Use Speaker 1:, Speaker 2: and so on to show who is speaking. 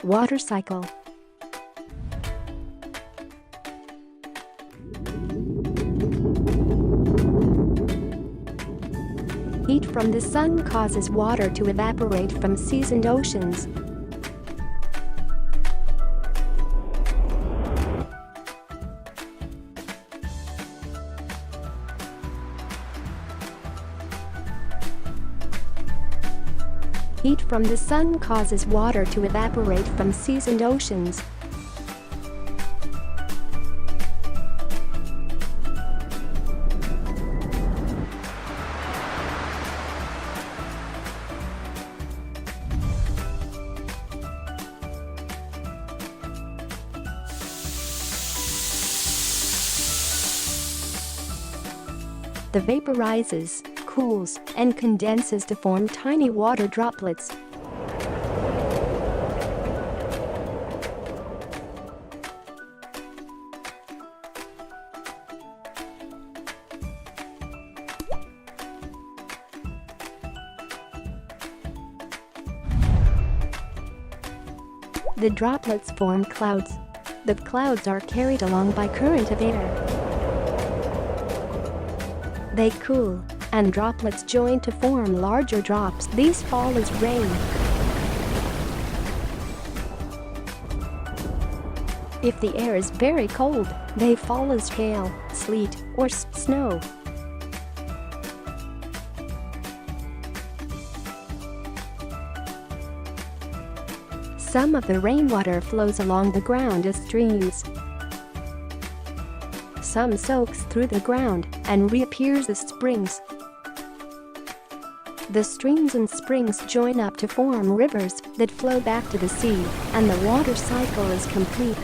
Speaker 1: Water cycle. Heat from the sun causes water to evaporate from seas and oceans. Heat from the sun causes water to evaporate from seas and oceans. The vaporizes, cools, and condenses to form tiny water droplets. The droplets form clouds. The clouds are carried along by current of air. They cool, and droplets join to form larger drops. These fall as rain. If the air is very cold, they fall as hail, sleet, or snow. Some of the rainwater flows along the ground as streams. Some soaks through the ground and reappears as springs. The streams and springs join up to form rivers that flow back to the sea, and the water cycle is complete.